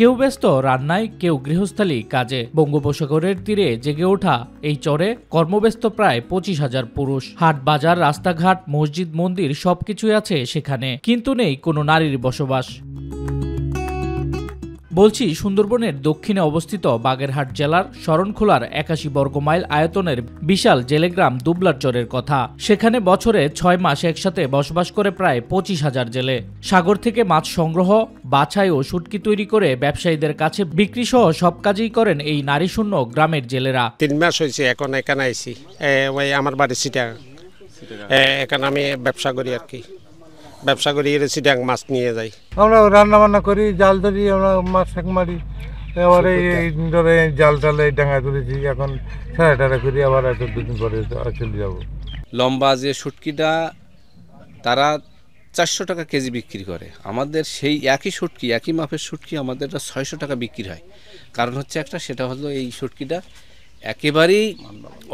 কেউ ব্যস্ত রান্নায়, কেউ গৃহস্থালী কাজে। বঙ্গোপসাগরের তীরে জেগে ওঠা এই চরে কর্মব্যস্ত প্রায় 25,000 পুরুষ। হাট বাজার, রাস্তাঘাট, মসজিদ, মন্দির সবকিছুই আছে সেখানে, কিন্তু নেই কোনো নারীর বসবাস। বলছি সুন্দরবনের দক্ষিণে অবস্থিত বাগেরহাট জেলার শরণখোলার 81 বর্গমাইল আয়তনের বিশাল জেলেগ্রাম দুবলারচরের কথা। সেখানে বছরে 6 মাস একসাথে বসবাস করে প্রায় 25,000 জেলে। সাগর থেকে মাছ সংগ্রহ, বাছাই ও শুটকি তৈরি করে ব্যবসায়ীদের কাছে বিক্রি সহ সব কাজই করেন এই নারীশূন্য গ্রামের জেলেরা। 3 মাস হয়েছে এখন এখানে আইছি। আমার বাড়ি সিটাং, এখানে আমি ব্যবসা করি আর কি। ব্যবসা করি সিটাং মাছ নিয়ে যাই। আমরা রান্না বান্না করি, জাল ধরি, আমরা মাছ শাক মারি, এবার এই ধরে জাল টালে ডাঙা তুলেছি, এখন সাড়ে করি, আবার 2 দিন পরে চলে যাবো। লম্বা যে শুটকিটা তারা 400 টাকা কেজি বিক্রি করে, আমাদের সেই একই শুটকি, একই মাপের শুটকি আমাদের 600 টাকা বিক্রি হয়। কারণ হচ্ছে একটা, সেটা হলো এই শুটকিটা একেবারেই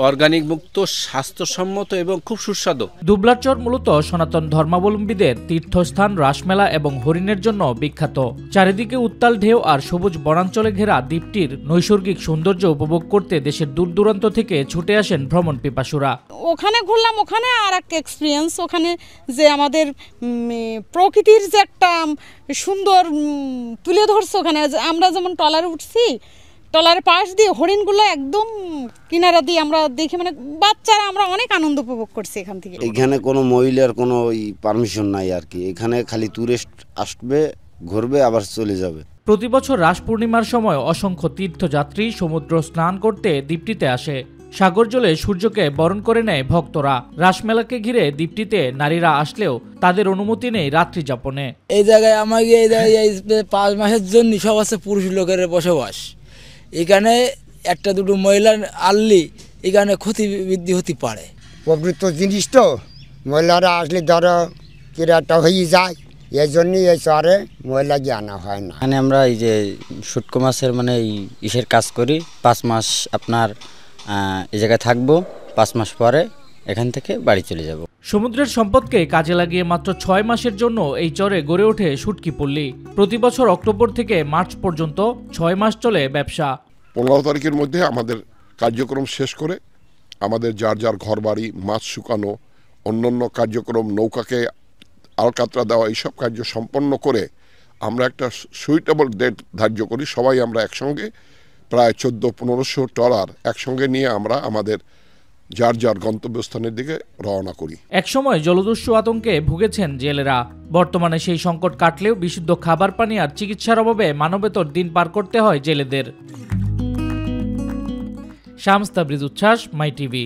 অর্গানিক মুক্ত, স্বাস্থ্যসম্মত এবং খুব সুস্বাদু। দুবলারচর মূলত সনাতন ধর্মাবলম্বীদের তীর্থস্থান, রাসমেলা এবং হরিণের জন্য বিখ্যাত। চারিদিকে উত্তাল ঢেউ আর সবুজ বনাঞ্চলে ঘেরা দ্বীপটির নৈসর্গিক সৌন্দর্য উপভোগ করতে দেশের দূর দূরান্ত থেকে ছুটে আসেন ভ্রমণ পিপাসুরা। ওখানে ঘুরলাম, ওখানে আর এক এক্সপিরিয়েন্স। ওখানে যে আমাদের প্রকৃতির যে একটা সুন্দর তুলে ধরছে, ওখানে আমরা যেমন ট্রলারে উঠছি, ট্রলারের পাশ দিয়ে হরিণগুলো একদম কিনারা দিয়ে আমরা দেখি, মানে বাচ্চারা আমরা অনেক আনন্দ উপভোগ করছি এখান থেকে। এখানে কোনো মহিলার কোনো পারমিশন নাই আর কি, এখানে খালি টুরিস্ট আসবে, ঘুরবে, আবার চলে যাবে। প্রতি বছর রাস পূর্ণিমার সময় অসংখ্য তীর্থযাত্রী সমুদ্র স্নান করতে দ্বীপটিতে আসে। সাগর জলে সূর্যকে বরণ করে নেয় ভক্তরা। রাসমেলাকে ঘিরে দ্বীপটিতে নারীরা আসলেও তাদের অনুমতি নেই রাত্রি যাপনে। এই জায়গায় আমাকে 5 মাসের জন্য সব আছে পুরুষ লোকের বসবাস। এখানে 1-2 মহিলা আনলি এখানে ক্ষতি বৃদ্ধি হতে পারে। পবিত্র জিনিস তো, মহিলারা আসলে ধরো কিরাটা হয়ে যায়, এই জন্যই এই চরে মহিলাকে আনা হয় না। এখানে আমরা এই যে শুটকো মাছের মানে ইসের কাজ করি। 5 মাস আপনার এই জায়গায় থাকবো, 5 মাস পরে এখান থেকে বাড়ি চলে যাব। সমুদ্রের সম্পদকে কাজে লাগিয়ে মাত্র 6 মাসের জন্য এই চরে গড়ে ওঠে শুটকি পল্লী। প্রতি বছর অক্টোবর থেকে মার্চ পর্যন্ত 6 মাস চলে ব্যবসা। 15 তারিখের মধ্যে আমাদের কার্যক্রম শেষ করে আমাদের যার যার ঘর বাড়ি, মাছ শুকানো, অন্যান্য কার্যক্রম, নৌকাকে আলকাতরা দেওয়া, এইসব কার্য সম্পন্ন করে আমরা একটা সুইটেবল ডেট ধার্য করি। সবাই আমরা একসঙ্গে প্রায় 1400-1500 ট্রলার একসঙ্গে নিয়ে আমরা আমাদের যার যার গন্তব্যস্থানের দিকে রওনা করি। একসময় জলদস্যু আতঙ্কে ভুগেছেন জেলেরা। বর্তমানে সেই সংকট কাটলেও বিশুদ্ধ খাবার পানি আর চিকিৎসার অভাবে মানবেতর দিন পার করতে হয় জেলেদের। শামস তাবরিজ উচ্ছ্বাস, মাই টিভি।